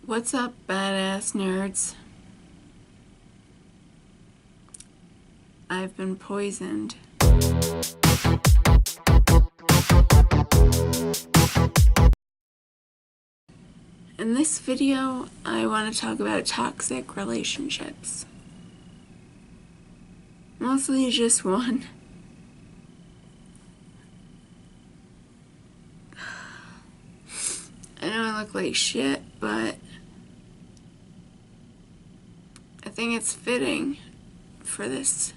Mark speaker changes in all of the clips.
Speaker 1: What's up, badass nerds? I've been poisoned. In this video, I want to talk about toxic relationships. Mostly just one. I know I look like shit, but I think it's fitting for this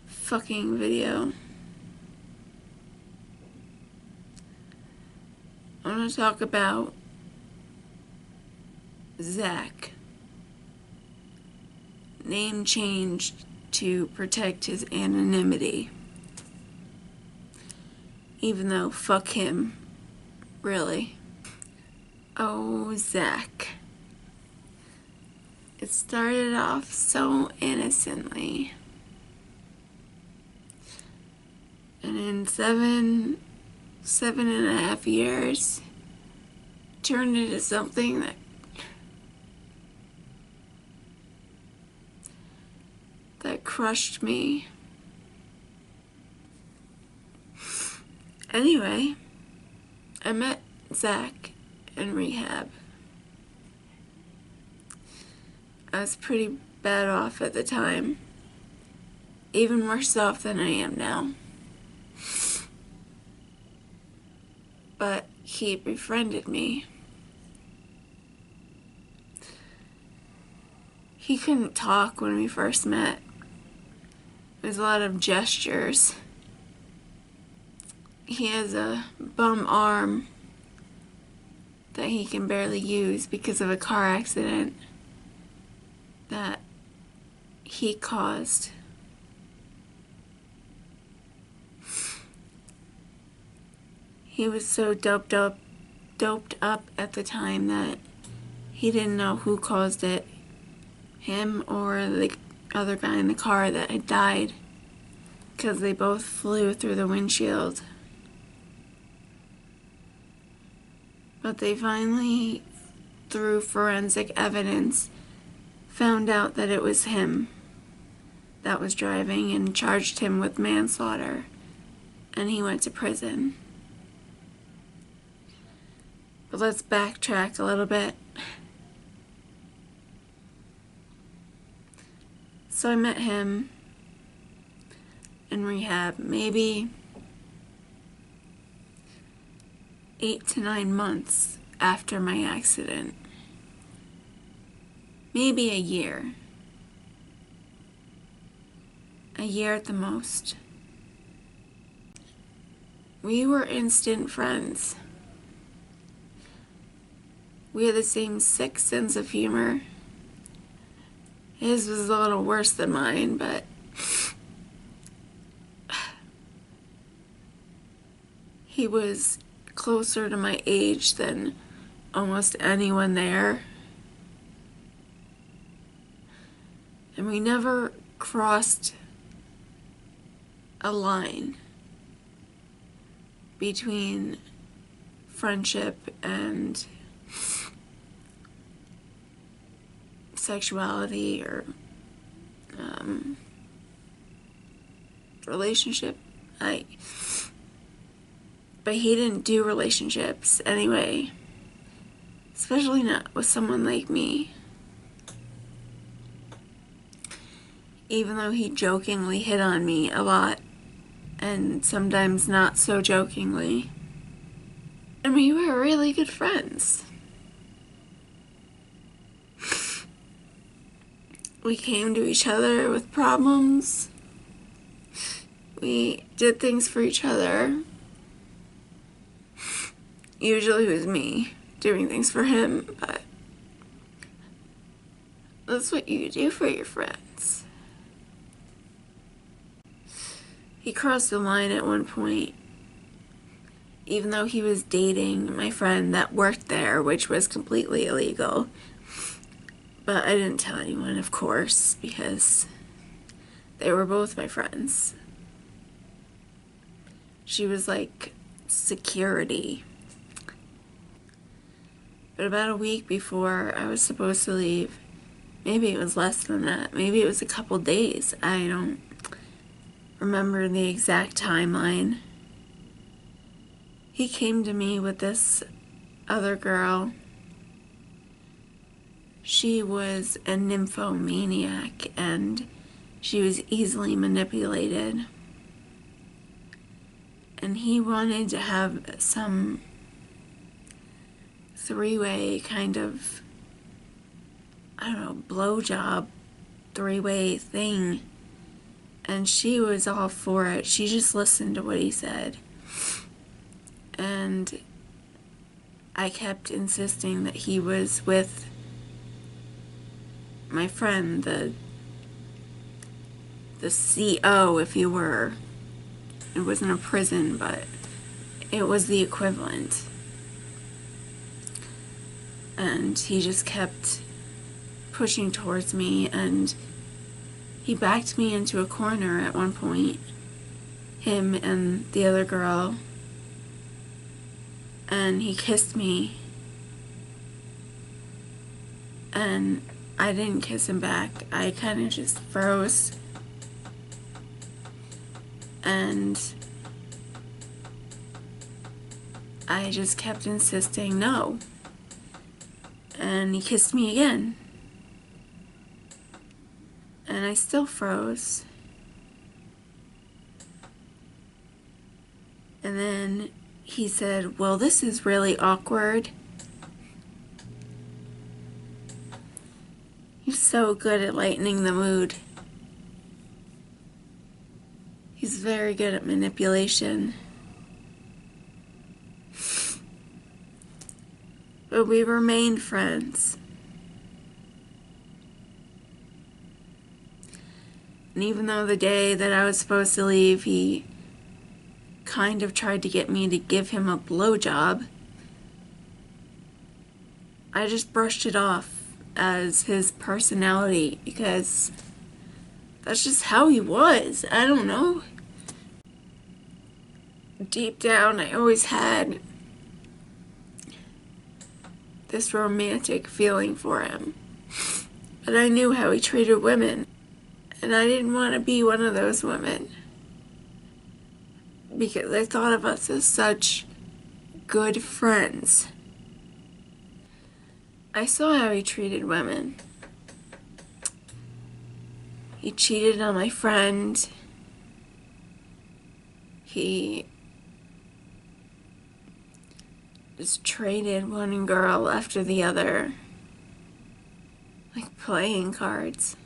Speaker 1: fucking video. I want to talk about Zach. Name changed to protect his anonymity. Even though, fuck him. Really. Oh, Zach. It started off so innocently. And in seven and a half years, turned into something that crushed me. Anyway, I met Zach in rehab. I was pretty bad off at the time. Even worse off than I am now. But he befriended me. He couldn't talk when we first met. It was a lot of gestures. He has a bum arm that he can barely use because of a car accident that he caused. He was so doped up at the time that he didn't know who caused it, him or the other guy in the car that had died, because they both flew through the windshield. But they finally, through forensic evidence, found out that it was him that was driving and charged him with manslaughter, and he went to prison. But let's backtrack a little bit. So I met him in rehab maybe 8 to 9 months after my accident. Maybe a year. A year at the most. We were instant friends. We had the same sick sense of humor. His was a little worse than mine, but he was closer to my age than almost anyone there. And we never crossed a line between friendship and sexuality or relationship. But he didn't do relationships anyway, especially not with someone like me. Even though he jokingly hit on me a lot, and sometimes not so jokingly. And we were really good friends. We came to each other with problems. We did things for each other. Usually it was me doing things for him, but that's what you do for your friends. He crossed the line at one point, even though he was dating my friend that worked there, which was completely illegal. But I didn't tell anyone, of course, because they were both my friends. She was like security. But about a week before I was supposed to leave, maybe it was less than that, maybe it was a couple days, I don't remember the exact timeline, he came to me with this other girl. She was a nymphomaniac and she was easily manipulated. And he wanted to have some three-way kind of, I don't know, blowjob three-way thing. And she was all for it. She just listened to what he said. And I kept insisting that he was with my friend, the CO, if you were. It wasn't a prison, but it was the equivalent. And he just kept pushing towards me, and he backed me into a corner at one point, him and the other girl, and he kissed me, and I didn't kiss him back. I kind of just froze, and I just kept insisting no, and he kissed me again, and I still froze. And then he said, "Well, this is really awkward. He's so good at lightening the mood. He's very good at manipulation." But we remained friends. And even though the day that I was supposed to leave, he kind of tried to get me to give him a blowjob, I just brushed it off as his personality, because that's just how he was. I don't know. Deep down, I always had this romantic feeling for him. But I knew how he treated women, and I didn't want to be one of those women, because I thought of us as such good friends. I saw how he treated women. He cheated on my friend. He just traded one girl after the other, like playing cards.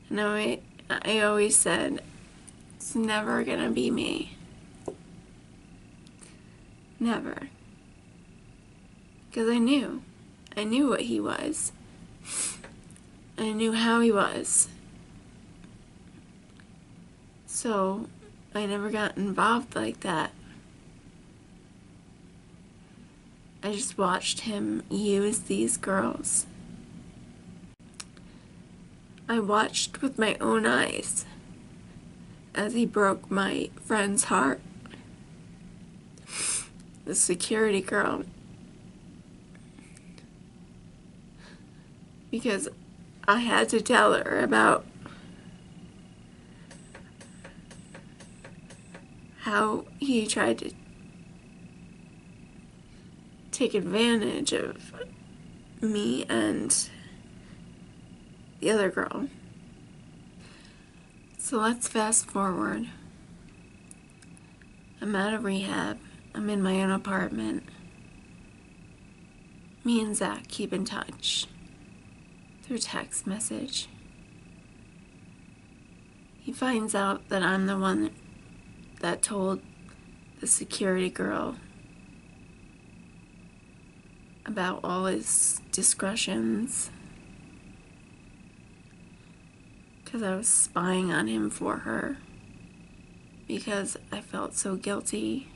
Speaker 1: And I always said, it's never gonna be me. Never. Because I knew what he was. I knew how he was. So I never got involved like that. I just watched him use these girls. I watched with my own eyes as he broke my friend's heart. The security girl. Because I had to tell her about how he tried to take advantage of me and the other girl. So let's fast forward. I'm out of rehab. I'm in my own apartment. Me and Zach keep in touch through text message. He finds out that I'm the one that told the security girl about all his discretions, because I was spying on him for her, because I felt so guilty,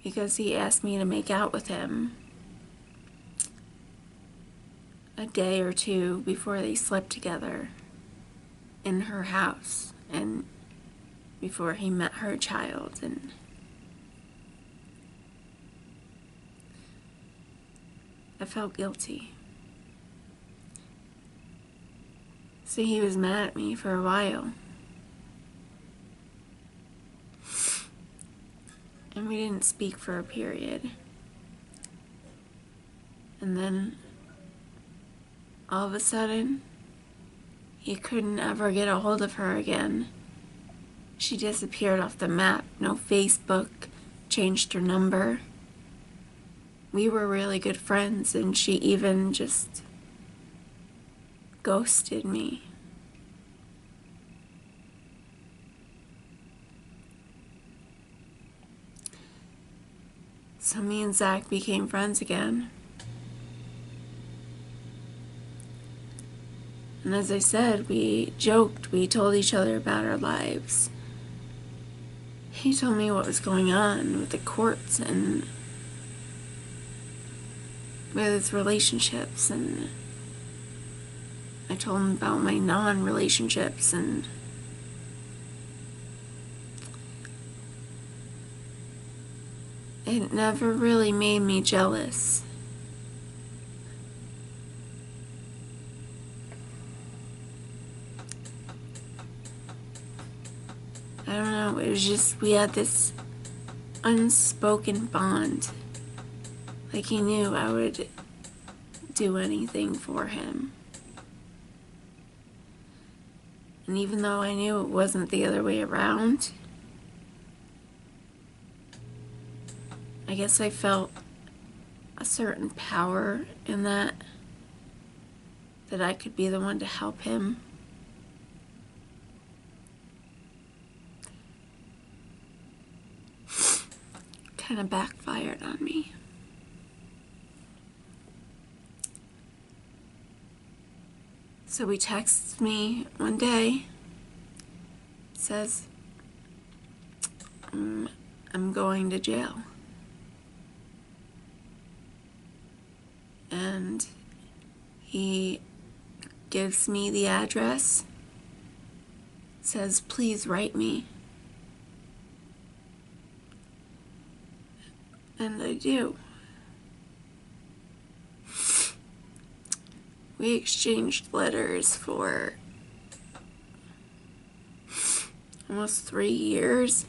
Speaker 1: because he asked me to make out with him a day or two before they slept together in her house, and before he met her child. And I felt guilty. So he was mad at me for a while. And we didn't speak for a period. And then, all of a sudden, he couldn't ever get a hold of her again. She disappeared off the map. No Facebook, changed her number. We were really good friends, and she even just ghosted me. So me and Zach became friends again. And as I said, we joked, we told each other about our lives. He told me what was going on with the courts and with his relationships, and I told him about my non-relationships, and it never really made me jealous. I don't know, it was just, we had this unspoken bond. Like, he knew I would do anything for him. And even though I knew it wasn't the other way around, I guess I felt a certain power in that I could be the one to help him. Kind of backfired on me. So he texts me one day, says, I'm going to jail. And he gives me the address, says, please write me. And I do. We exchanged letters for almost 3 years.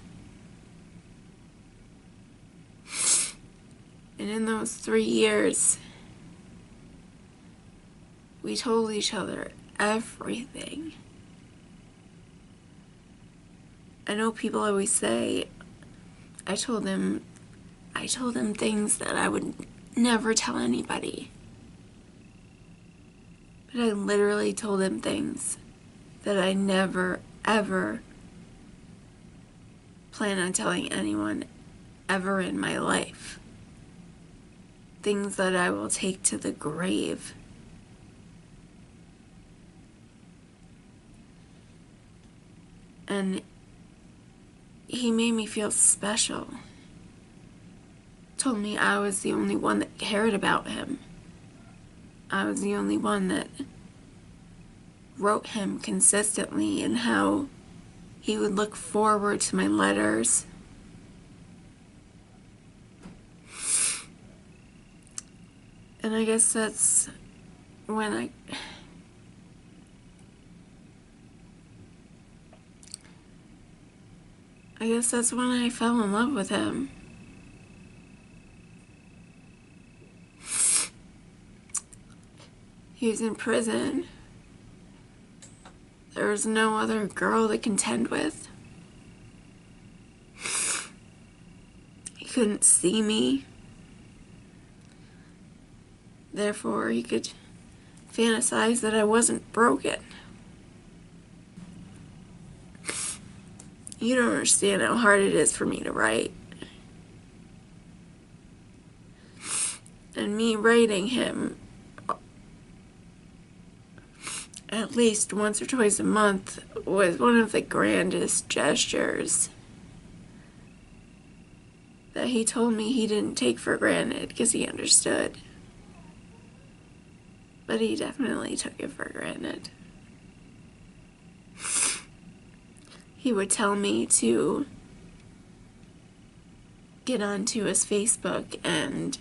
Speaker 1: And in those 3 years, we told each other everything. I know people always say, I told him things that I would never tell anybody. But I literally told him things that I never, ever plan on telling anyone ever in my life. Things that I will take to the grave. And he made me feel special. Told me I was the only one that cared about him. I was the only one that wrote him consistently, and how he would look forward to my letters. And I guess that's when I fell in love with him. He was in prison. There was no other girl to contend with. He couldn't see me. Therefore, he could fantasize that I wasn't broken. You don't understand how hard it is for me to write. And me writing him at least once or twice a month was one of the grandest gestures that he told me he didn't take for granted, because he understood. But he definitely took it for granted. He would tell me to get onto his Facebook and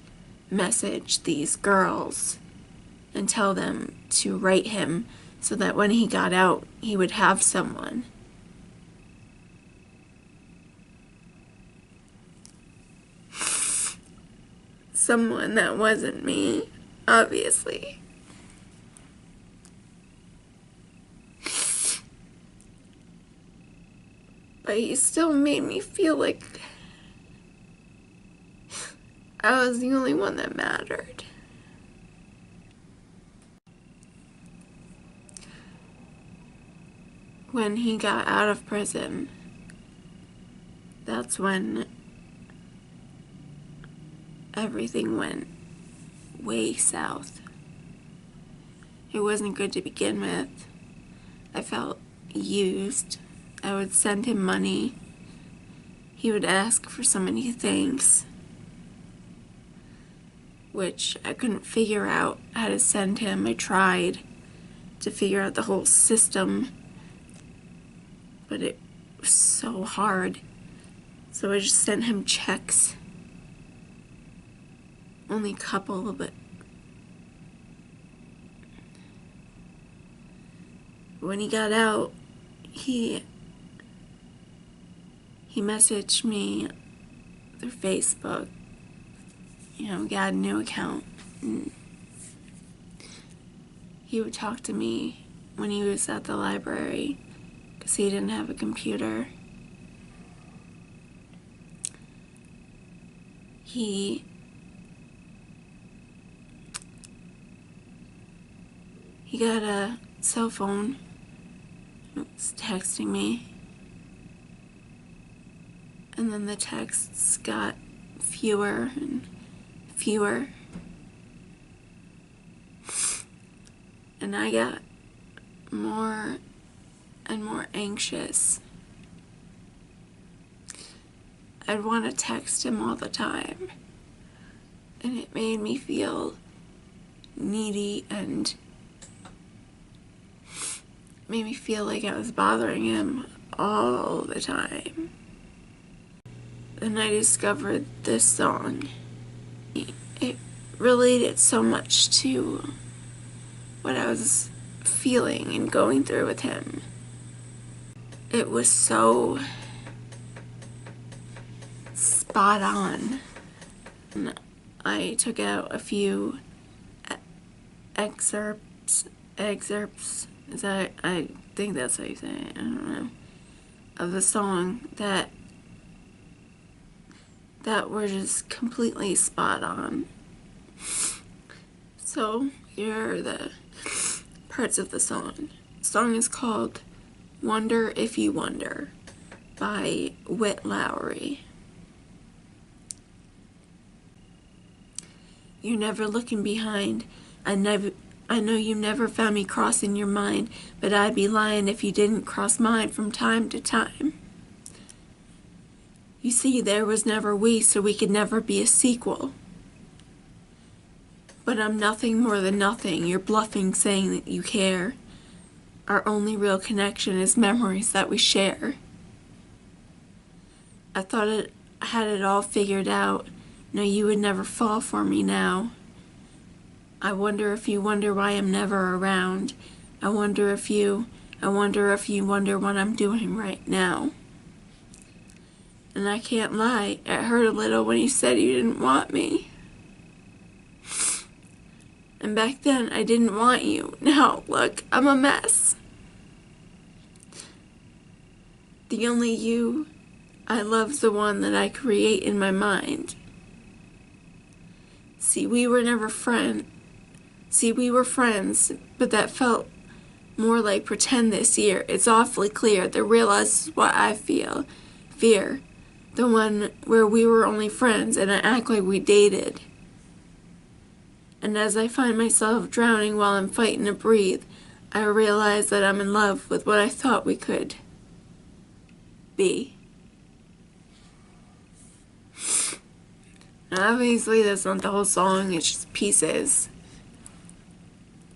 Speaker 1: message these girls and tell them to write him so that when he got out, he would have someone. Someone that wasn't me, obviously. But he still made me feel like I was the only one that mattered. When he got out of prison, that's when everything went way south. It wasn't good to begin with. I felt used. I would send him money. He would ask for so many things, which I couldn't figure out how to send him. I tried to figure out the whole system, but it was so hard. So I just sent him checks. Only a couple, but when he got out, he messaged me through Facebook. You know, got a new account. And he would talk to me when he was at the library because he didn't have a computer. He got a cell phone. He was texting me. And then the texts got fewer and fewer. And I got more and more anxious. I'd want to text him all the time. And it made me feel needy and made me feel like I was bothering him all the time. Then I discovered this song. It related so much to what I was feeling and going through with him. It was so spot on. And I took out a few excerpts. Is that, I think that's how you say it, I don't know, of the song that were just completely spot on. So here are the parts of the song. The song is called Wonder If You Wonder by Witt Lowery. You're never looking behind. I know you never found me crossing your mind, but I'd be lying if you didn't cross mine from time to time. You see, there was never we, so we could never be a sequel. But I'm nothing more than nothing. You're bluffing, saying that you care. Our only real connection is memories that we share. I thought I had it all figured out. No, you would never fall for me now. I wonder if you wonder why I'm never around. I wonder if you wonder what I'm doing right now. And I can't lie, it hurt a little when you said you didn't want me. And back then, I didn't want you. Now, look, I'm a mess. The only you I love's the one that I create in my mind. See, we were friends, but that felt more like pretend this year. It's awfully clear the real us is what I feel. Fear. The one where we were only friends and I act like we dated. And as I find myself drowning while I'm fighting to breathe, I realize that I'm in love with what I thought we could be. Now, obviously, that's not the whole song, it's just pieces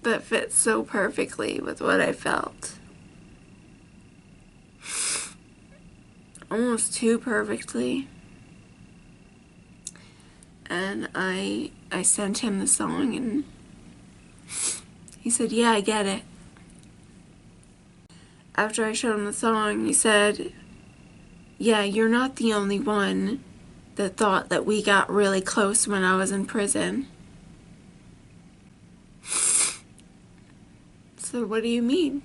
Speaker 1: that fit so perfectly with what I felt. Almost too perfectly. And I sent him the song, and he said, yeah, I get it. After I showed him the song, he said, yeah, you're not the only one that thought that we got really close when I was in prison. So what do you mean?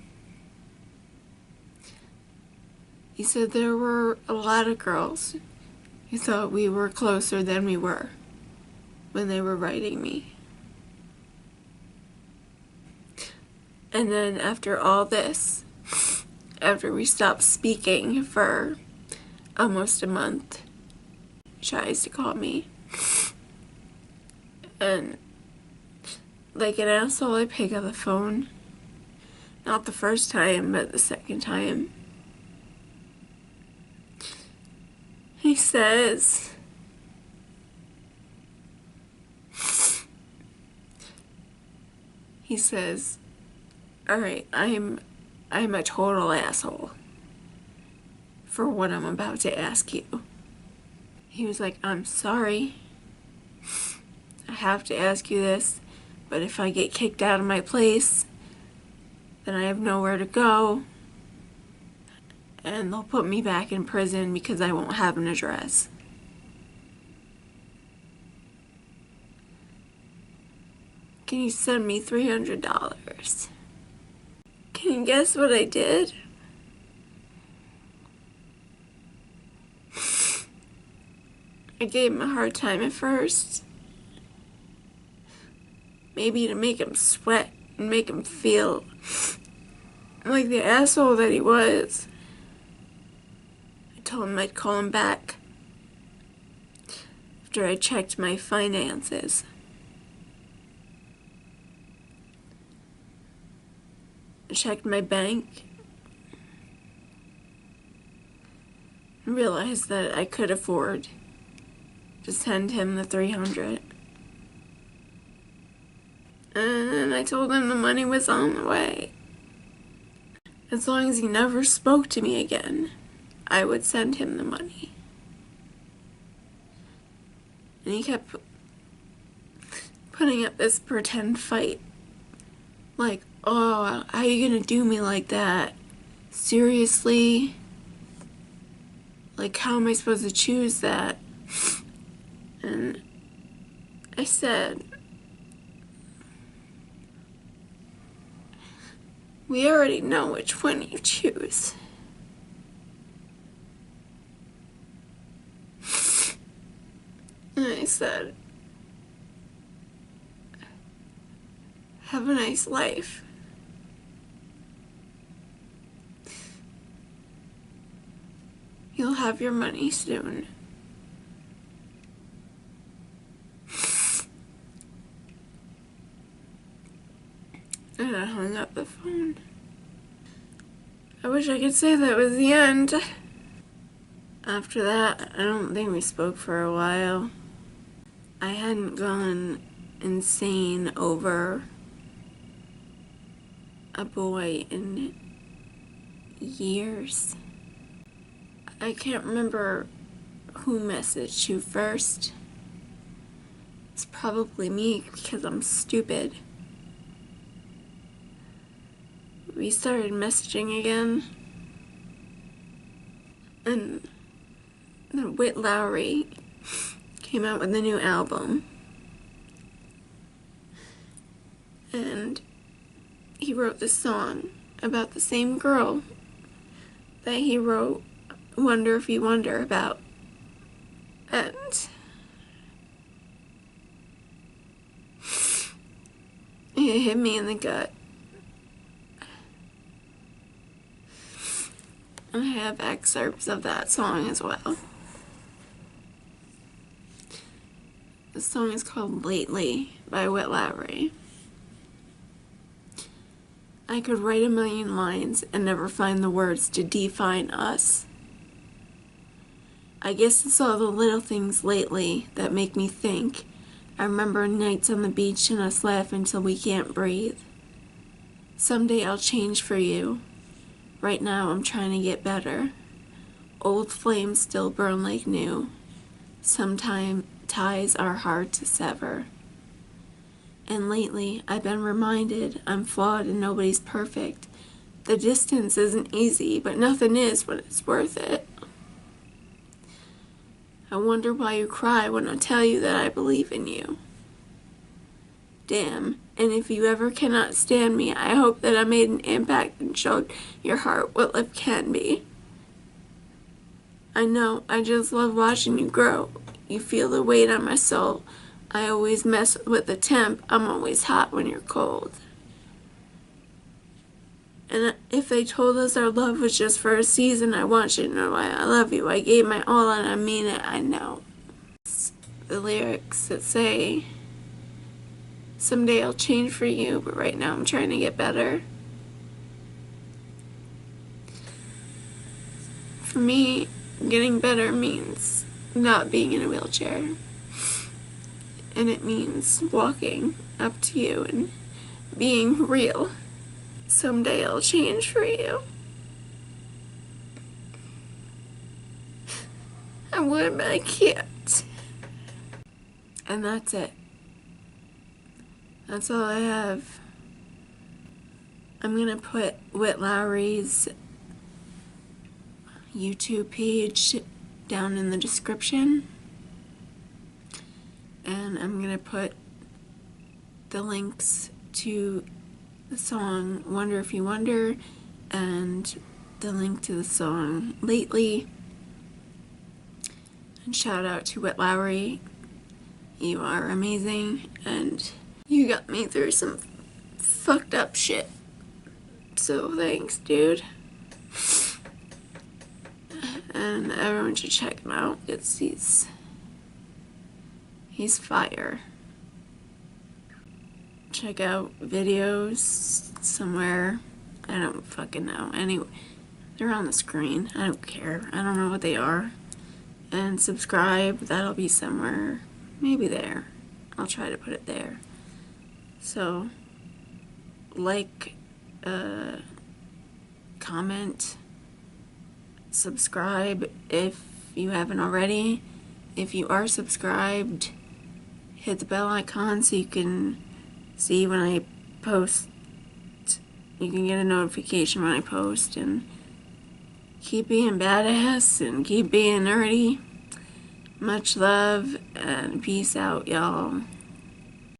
Speaker 1: He said there were a lot of girls who thought we were closer than we were when they were writing me. And then after all this, after we stopped speaking for almost a month, he tries to call me. And like an asshole, I pick up the phone. Not the first time, but the second time. He says, alright, I'm a total asshole for what I'm about to ask you. He was like, I'm sorry. I have to ask you this, but if I get kicked out of my place, then I have nowhere to go, and they'll put me back in prison because I won't have an address. Can you send me $300? Can you guess what I did? I gave him a hard time at first. Maybe to make him sweat and make him feel like the asshole that he was. I told him I'd call him back after I checked my finances. I checked my bank and realized that I could afford to send him the $300. And I told him the money was on the way. As long as he never spoke to me again, I would send him the money. And he kept putting up this pretend fight. Like, oh, how are you gonna do me like that? Seriously? Like, how am I supposed to choose that? And I said, we already know which one you choose. And I said, have a nice life. You'll have your money soon. And I hung up the phone. I wish I could say that was the end. After that, I don't think we spoke for a while. I hadn't gone insane over a boy in years. I can't remember who messaged you first. It's probably me because I'm stupid. We started messaging again, and then Witt Lowery came out with a new album, and he wrote this song about the same girl that he wrote Wonder If You Wonder about, and it hit me in the gut. I have excerpts of that song as well. The song is called Lately by Witt Lowery. I could write a million lines and never find the words to define us. I guess it's all the little things lately that make me think. I remember nights on the beach and us laugh until we can't breathe. Someday I'll change for you. Right now I'm trying to get better. Old flames still burn like new. Sometime ties are hard to sever. And lately, I've been reminded I'm flawed and nobody's perfect. The distance isn't easy, but nothing is when it's worth it. I wonder why you cry when I tell you that I believe in you. Damn, and if you ever cannot stand me, I hope that I made an impact and showed your heart what life can be. I know, I just love watching you grow. You feel the weight on my soul. I always mess with the temp. I'm always hot when you're cold. And if they told us our love was just for a season, I want you to know I love you. I gave my all and I mean it, I know. The lyrics that say, someday I'll change for you, but right now I'm trying to get better. For me, getting better means not being in a wheelchair. And it means walking up to you and being real. Someday I'll change for you. I would, but I can't. And that's it. That's all I have. I'm gonna put Witt Lowery's YouTube page down in the description. And I'm gonna put the links to the song Wonder If You Wonder and the link to the song Lately. And shout out to Witt Lowery. You are amazing and you got me through some fucked up shit. So thanks, dude. And everyone should check him out. He's fire. Check out videos somewhere. I don't fucking know. Anyway, they're on the screen. I don't care. I don't know what they are. And subscribe. That'll be somewhere. Maybe there. I'll try to put it there. So, like, comment, subscribe if you haven't already. If you are subscribed, hit the bell icon so you can see when I post. You can get a notification when I post, and keep being badass and keep being nerdy. Much love and peace out, y'all.